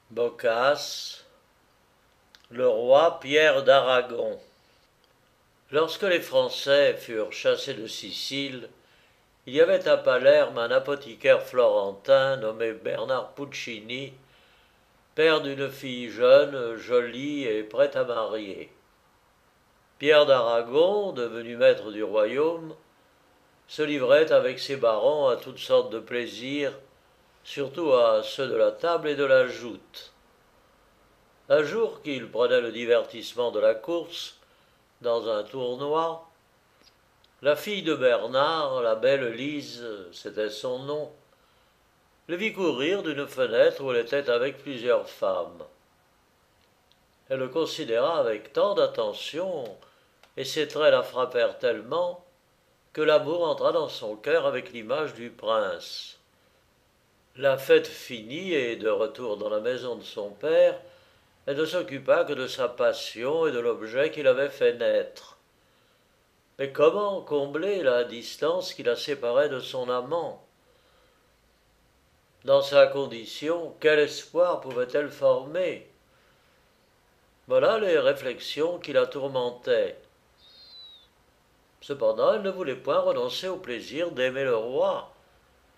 Boccace, le roi Pierre d'Aragon. Lorsque les Français furent chassés de Sicile, il y avait à Palerme un apothicaire florentin nommé Bernard Puccini, père d'une fille jeune, jolie et prête à marier. Pierre d'Aragon, devenu maître du royaume, se livrait avec ses barons à toutes sortes de plaisirs, surtout à ceux de la table et de la joute. Un jour qu'il prenait le divertissement de la course, dans un tournoi, la fille de Bernard, la belle Lise, c'était son nom, le vit courir d'une fenêtre où elle était avec plusieurs femmes. Elle le considéra avec tant d'attention, et ses traits la frappèrent tellement, que l'amour entra dans son cœur avec l'image du prince. La fête finie et de retour dans la maison de son père, elle ne s'occupa que de sa passion et de l'objet qui l'avait fait naître. Mais comment combler la distance qui la séparait de son amant? Dans sa condition, quel espoir pouvait-elle former? Voilà les réflexions qui la tourmentaient. Cependant, elle ne voulait point renoncer au plaisir d'aimer le roi,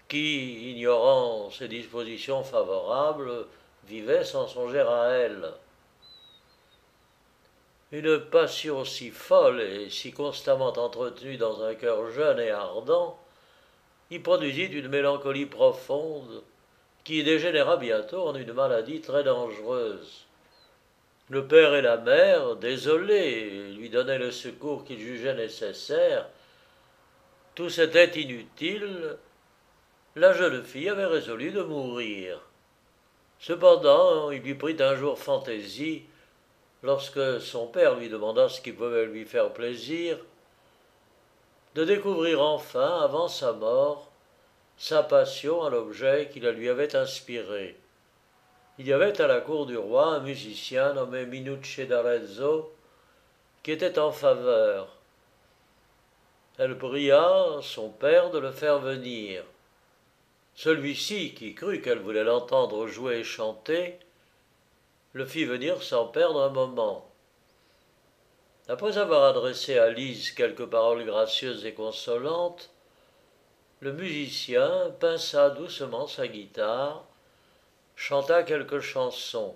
qui, ignorant ses dispositions favorables, vivait sans songer à elle. Une passion si folle et si constamment entretenue dans un cœur jeune et ardent y produisit une mélancolie profonde qui dégénéra bientôt en une maladie très dangereuse. Le père et la mère, désolés, lui donnaient le secours qu'ils jugeaient nécessaire. Tout était inutile. La jeune fille avait résolu de mourir. Cependant, il lui prit un jour fantaisie, lorsque son père lui demanda ce qui pouvait lui faire plaisir, de découvrir enfin, avant sa mort, sa passion à l'objet qui la lui avait inspiré. Il y avait à la cour du roi un musicien nommé Minuccio d'Arezzo qui était en faveur. Elle pria son père de le faire venir. Celui-ci, qui crut qu'elle voulait l'entendre jouer et chanter, le fit venir sans perdre un moment. Après avoir adressé à Lise quelques paroles gracieuses et consolantes, le musicien pinça doucement sa guitare, chanta quelques chansons.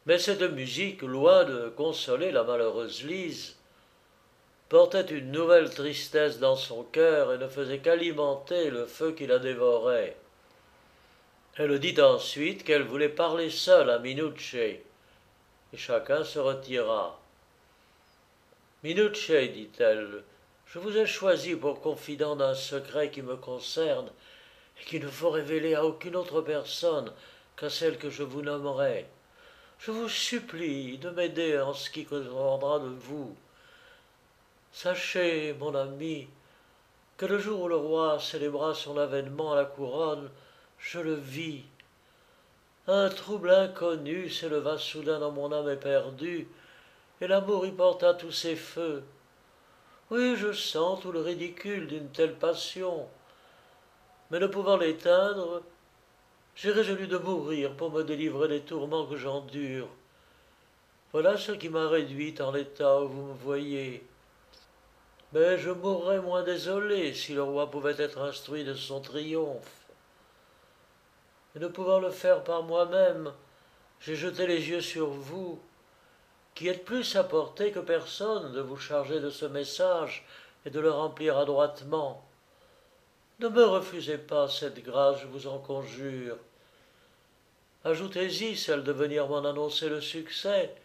Mais cette musique, loin de consoler la malheureuse Lise, portait une nouvelle tristesse dans son cœur et ne faisait qu'alimenter le feu qui la dévorait. Elle dit ensuite qu'elle voulait parler seule à Minuccio, et chacun se retira. Minuccio, dit-elle, je vous ai choisi pour confident d'un secret qui me concerne et qui ne faut révéler à aucune autre personne qu'à celle que je vous nommerai. Je vous supplie de m'aider en ce qui dépendra de vous. Sachez, mon ami, que le jour où le roi célébra son avènement à la couronne, je le vis. Un trouble inconnu s'éleva soudain dans mon âme éperdue, et l'amour y porta tous ses feux. Oui, je sens tout le ridicule d'une telle passion, mais ne pouvant l'éteindre, j'ai résolu de mourir pour me délivrer des tourments que j'endure. Voilà ce qui m'a réduite en l'état où vous me voyez. Mais je mourrais moins désolé si le roi pouvait être instruit de son triomphe. Et ne pouvant le faire par moi-même, j'ai jeté les yeux sur vous, qui êtes plus à portée que personne de vous charger de ce message et de le remplir adroitement. Ne me refusez pas cette grâce, je vous en conjure. Ajoutez-y celle de venir m'en annoncer le succès,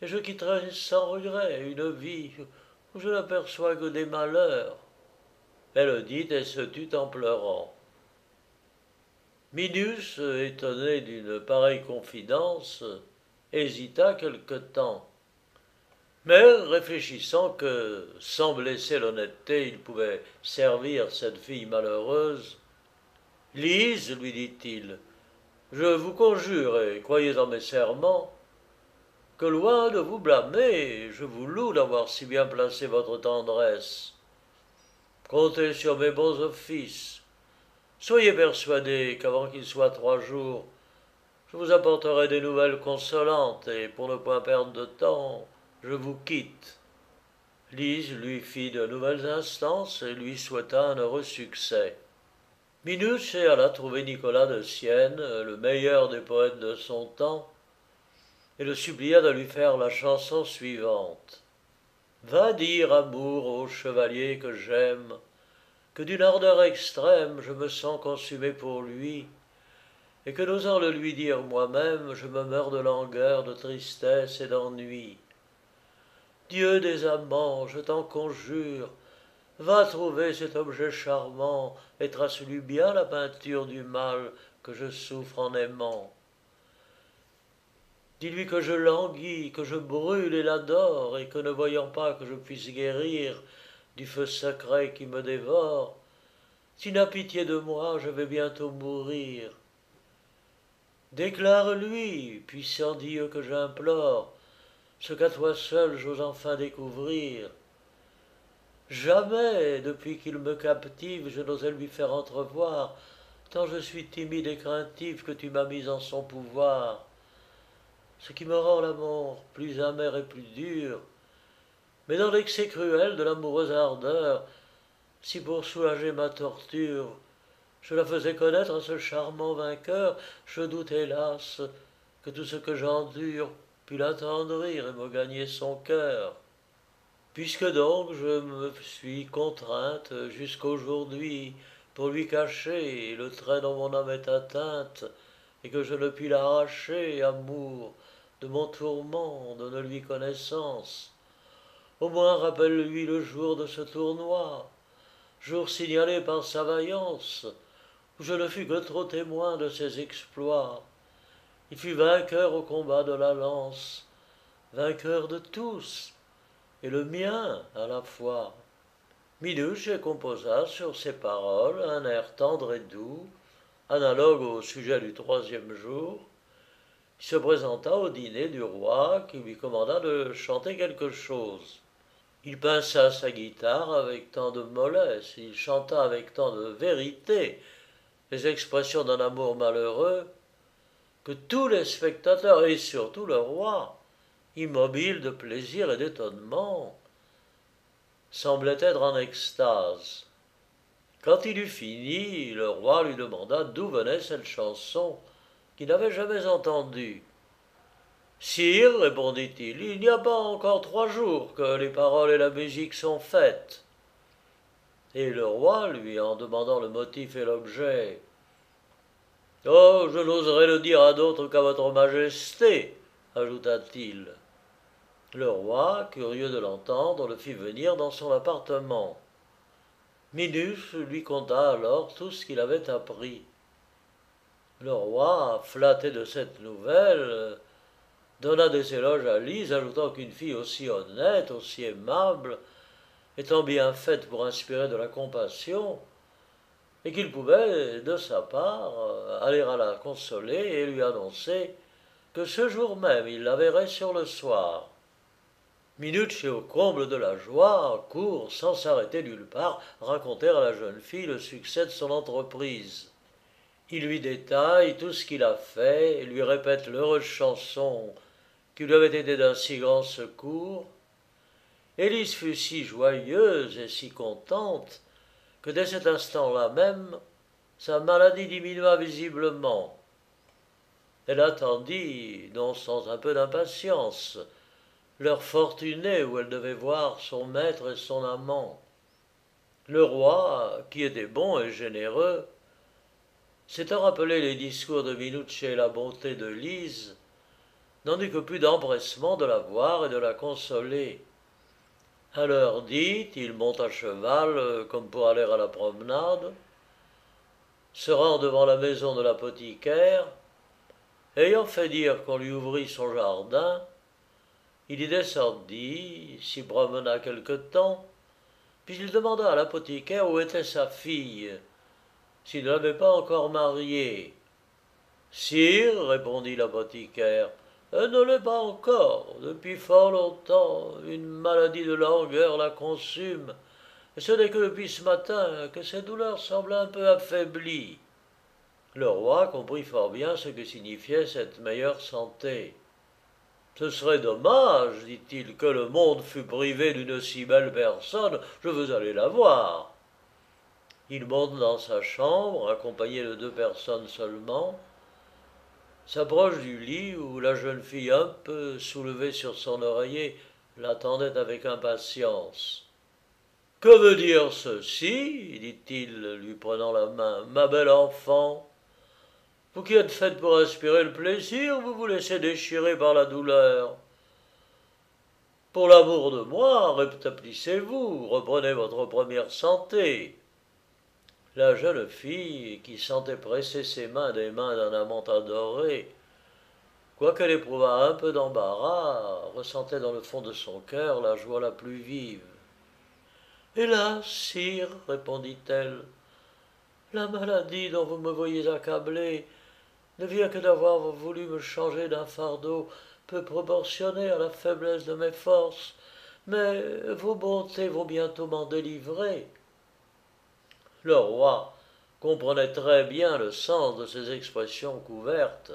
et je quitterai sans regret une vie où je n'aperçois que des malheurs. Elle dit et se tut en pleurant. Minus, étonné d'une pareille confidence, hésita quelque temps. Mais réfléchissant que, sans blesser l'honnêteté, il pouvait servir cette fille malheureuse, Lise, lui dit-il, je vous conjure et croyez en mes serments, que loin de vous blâmer, je vous loue d'avoir si bien placé votre tendresse. Comptez sur mes bons offices. Soyez persuadés qu'avant qu'il soit 3 jours, Je vous apporterai des nouvelles consolantes, et pour ne point perdre de temps, je vous quitte. » Lise lui fit de nouvelles instances et lui souhaita un heureux succès. Minucci alla trouver Nicolas de Sienne, le meilleur des poètes de son temps, et le supplia de lui faire la chanson suivante. Va dire, amour, au chevalier que j'aime, que d'une ardeur extrême je me sens consumé pour lui, et que n'osant le lui dire moi-même, je me meurs de langueur, de tristesse et d'ennui. Dieu des amants, je t'en conjure, va trouver cet objet charmant, et trace-lui bien la peinture du mal que je souffre en aimant. Dis-lui que je languis, que je brûle et l'adore, et que ne voyant pas que je puisse guérir du feu sacré qui me dévore, s'il n'a pitié de moi, je vais bientôt mourir. Déclare-lui, puissant Dieu que j'implore, ce qu'à toi seul j'ose enfin découvrir. Jamais, depuis qu'il me captive, je n'osais lui faire entrevoir, tant je suis timide et craintif que tu m'as mis en son pouvoir. Ce qui me rend l'amour plus amer et plus dur, mais dans l'excès cruel de l'amoureuse ardeur, si pour soulager ma torture, je la faisais connaître à ce charmant vainqueur, je doute hélas que tout ce que j'endure pût l'attendrir et me gagner son cœur. Puisque donc je me suis contrainte jusqu'aujourd'hui pour lui cacher le trait dont mon âme est atteinte, et que je ne puis l'arracher, amour, de mon tourment, donne-lui connaissance. Au moins rappelle-lui le jour de ce tournoi, jour signalé par sa vaillance, où je ne fus que trop témoin de ses exploits. Il fut vainqueur au combat de la lance, vainqueur de tous, et le mien à la fois. Minucci composa sur ces paroles un air tendre et doux, analogue au sujet du troisième jour. Il se présenta au dîner du roi qui lui commanda de chanter quelque chose. Il pinça sa guitare avec tant de mollesse, il chanta avec tant de vérité les expressions d'un amour malheureux, que tous les spectateurs, et surtout le roi, immobile de plaisir et d'étonnement, semblait être en extase. Quand il eut fini, le roi lui demanda d'où venait cette chanson qu'il n'avait jamais entendue. Sire, répondit-il, il n'y a pas encore 3 jours que les paroles et la musique sont faites. Et le roi, lui en demandant le motif et l'objet, oh, je n'oserais le dire à d'autres qu'à votre majesté, ajouta-t-il. Le roi, curieux de l'entendre, le fit venir dans son appartement. Minucci lui conta alors tout ce qu'il avait appris. Le roi, flatté de cette nouvelle, donna des éloges à Lise, ajoutant qu'une fille aussi honnête, aussi aimable, étant bien faite pour inspirer de la compassion, et qu'il pouvait, de sa part, aller à la consoler et lui annoncer que ce jour même il la verrait sur le soir. Minucci, au comble de la joie, court, sans s'arrêter nulle part, raconter à la jeune fille le succès de son entreprise. Il lui détaille tout ce qu'il a fait et lui répète l'heureuse chanson qui lui avait été d'un si grand secours. Élise fut si joyeuse et si contente que dès cet instant-là même, sa maladie diminua visiblement. Elle attendit, non sans un peu d'impatience, l'heure fortunée où elle devait voir son maître et son amant. Le roi, qui était bon et généreux, s'étant rappelé les discours de Minucci et la bonté de Lise, n'en eut que plus d'empressement de la voir et de la consoler. À l'heure dite, il monte à cheval comme pour aller à la promenade, se rend devant la maison de l'apothicaire, ayant fait dire qu'on lui ouvrit son jardin, il y descendit, s'y promena quelque temps, puis il demanda à l'apothicaire où était sa fille, s'il ne l'avait pas encore mariée. Sire, répondit l'apothicaire, elle ne l'est pas encore. Depuis fort longtemps, une maladie de langueur la consume, et ce n'est que depuis ce matin que ses douleurs semblent un peu affaiblies. Le roi comprit fort bien ce que signifiait cette meilleure santé. Ce serait dommage, dit-il, que le monde fût privé d'une si belle personne, je veux aller la voir. Il monte dans sa chambre, accompagné de 2 personnes seulement, s'approche du lit où la jeune fille, un peu soulevée sur son oreiller, l'attendait avec impatience. Que veut dire ceci dit-il, lui prenant la main, ma belle enfant. Vous qui êtes faite pour inspirer le plaisir, vous vous laissez déchirer par la douleur. Pour l'amour de moi, rétablissez-vous, reprenez votre première santé. La jeune fille, qui sentait presser ses mains des mains d'un amant adoré, quoiqu'elle éprouvât un peu d'embarras, ressentait dans le fond de son cœur la joie la plus vive. Hélas, sire, répondit-elle, la maladie dont vous me voyez accablée ne vient que d'avoir voulu me changer d'un fardeau peu proportionné à la faiblesse de mes forces, mais vos bontés vont bientôt m'en délivrer. Le roi comprenait très bien le sens de ces expressions couvertes,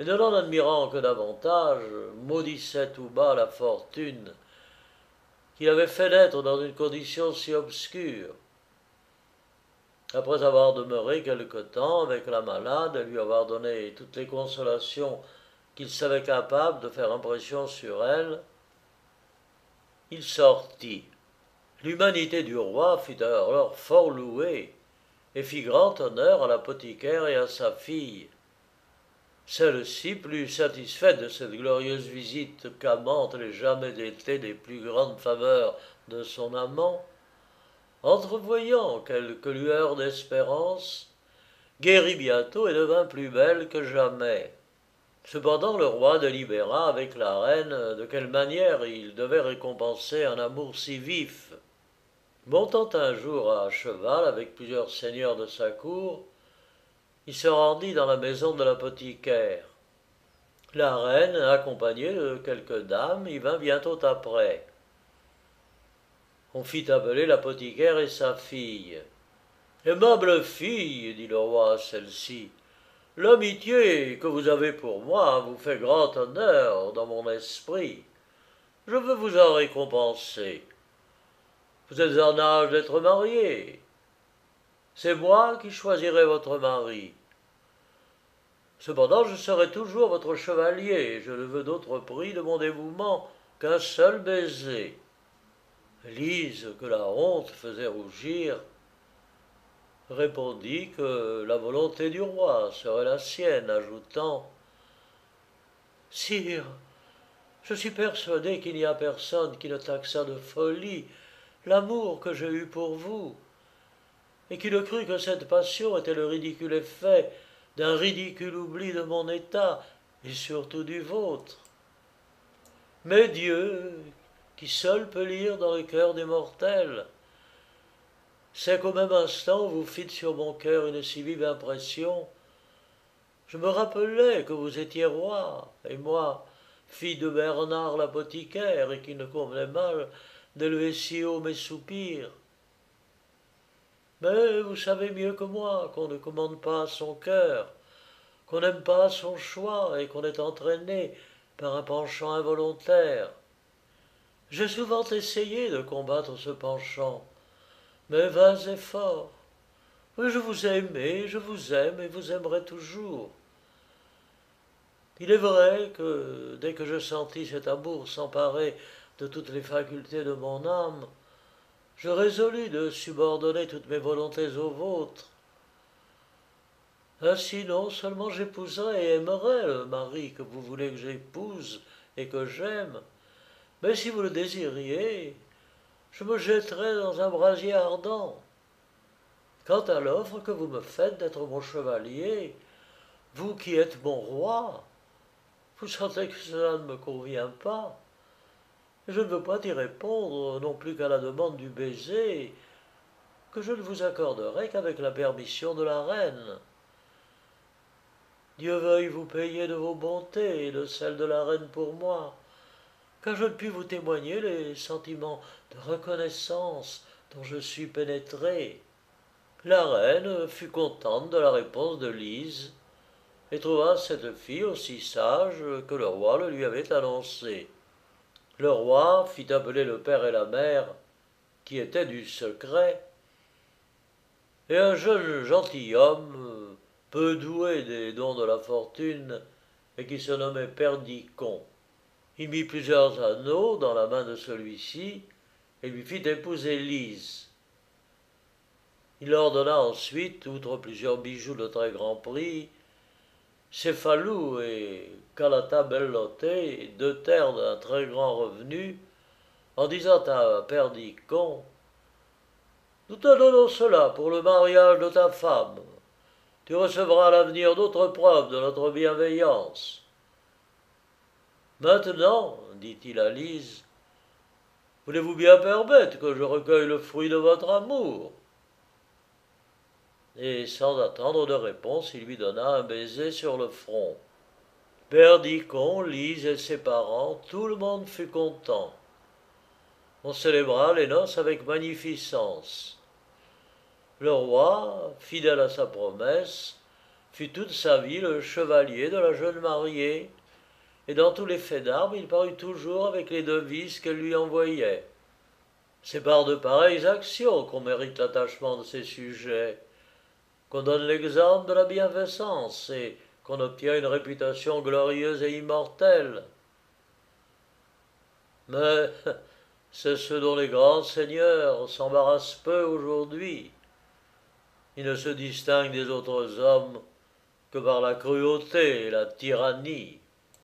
et ne l'en admirant que davantage, maudissait tout bas la fortune qui l'avait fait naître dans une condition si obscure. Après avoir demeuré quelque temps avec la malade et lui avoir donné toutes les consolations qu'il savait capable de faire impression sur elle, il sortit. L'humanité du roi fut alors fort louée, et fit grand honneur à l'apothicaire et à sa fille. Celle-ci, plus satisfaite de cette glorieuse visite qu'amante n'ait jamais été des plus grandes faveurs de son amant, entrevoyant quelques lueurs d'espérance, guérit bientôt et devint plus belle que jamais. Cependant le roi délibéra avec la reine de quelle manière il devait récompenser un amour si vif. Montant un jour à cheval avec plusieurs seigneurs de sa cour, il se rendit dans la maison de l'apothicaire. La reine, accompagnée de quelques dames, y vint bientôt après. On fit appeler l'apothicaire et sa fille. Aimable fille, dit le roi à celle-ci, l'amitié que vous avez pour moi vous fait grand honneur dans mon esprit. Je veux vous en récompenser. Vous êtes en âge d'être mariée. C'est moi qui choisirai votre mari. Cependant, je serai toujours votre chevalier, et je ne veux d'autre prix de mon dévouement qu'un seul baiser. Lise, que la honte faisait rougir, répondit que la volonté du roi serait la sienne, ajoutant « Sire, je suis persuadé qu'il n'y a personne qui ne taxa de folie l'amour que j'ai eu pour vous, et qui ne crut que cette passion était le ridicule effet d'un ridicule oubli de mon état, et surtout du vôtre. Mais Dieu, qui seul peut lire dans le cœur des mortels, c'est qu'au même instant où vous fîtes sur mon cœur une si vive impression, je me rappelais que vous étiez roi, et moi, fille de Bernard l'apothicaire, et qu'il ne convenait mal d'élever si haut mes soupirs. Mais vous savez mieux que moi qu'on ne commande pas son cœur, qu'on n'aime pas son choix et qu'on est entraîné par un penchant involontaire. J'ai souvent essayé de combattre ce penchant, mais vains efforts. Oui, je vous ai aimé, je vous aime et vous aimerai toujours. Il est vrai que, dès que je sentis cet amour s'emparer de toutes les facultés de mon âme, je résolus de subordonner toutes mes volontés aux vôtres. Ainsi, non seulement j'épouserai et aimerai le mari que vous voulez que j'épouse et que j'aime, mais si vous le désiriez, je me jetterai dans un brasier ardent. Quant à l'offre que vous me faites d'être mon chevalier, vous qui êtes mon roi, vous sentez que cela ne me convient pas. Je ne veux pas y répondre non plus qu'à la demande du baiser, que je ne vous accorderai qu'avec la permission de la reine. Dieu veuille vous payer de vos bontés et de celles de la reine pour moi, car je ne puis vous témoigner les sentiments de reconnaissance dont je suis pénétré. La reine fut contente de la réponse de Lise, et trouva cette fille aussi sage que le roi le lui avait annoncé. Le roi fit appeler le père et la mère, qui étaient du secret, et un jeune gentilhomme, peu doué des dons de la fortune, et qui se nommait Perdicon. Il mit plusieurs anneaux dans la main de celui-ci, et lui fit épouser Lise. Il ordonna ensuite, outre plusieurs bijoux de très grand prix, Céphalou et Calata Bellotte, deux terres d'un très grand revenu, en disant à Perdicon: nous te donnons cela pour le mariage de ta femme. Tu recevras à l'avenir d'autres preuves de notre bienveillance. Maintenant, dit-il à Lise, voulez-vous bien permettre que je recueille le fruit de votre amour? Et sans attendre de réponse, il lui donna un baiser sur le front. Perdicon, Lise et ses parents, tout le monde fut content. On célébra les noces avec magnificence. Le roi, fidèle à sa promesse, fut toute sa vie le chevalier de la jeune mariée, et dans tous les faits d'armes il parut toujours avec les devises qu'elle lui envoyait. C'est par de pareilles actions qu'on mérite l'attachement de ses sujets, qu'on donne l'exemple de la bienfaisance et qu'on obtient une réputation glorieuse et immortelle. Mais c'est ce dont les grands seigneurs s'embarrassent peu aujourd'hui. Ils ne se distinguent des autres hommes que par la cruauté et la tyrannie.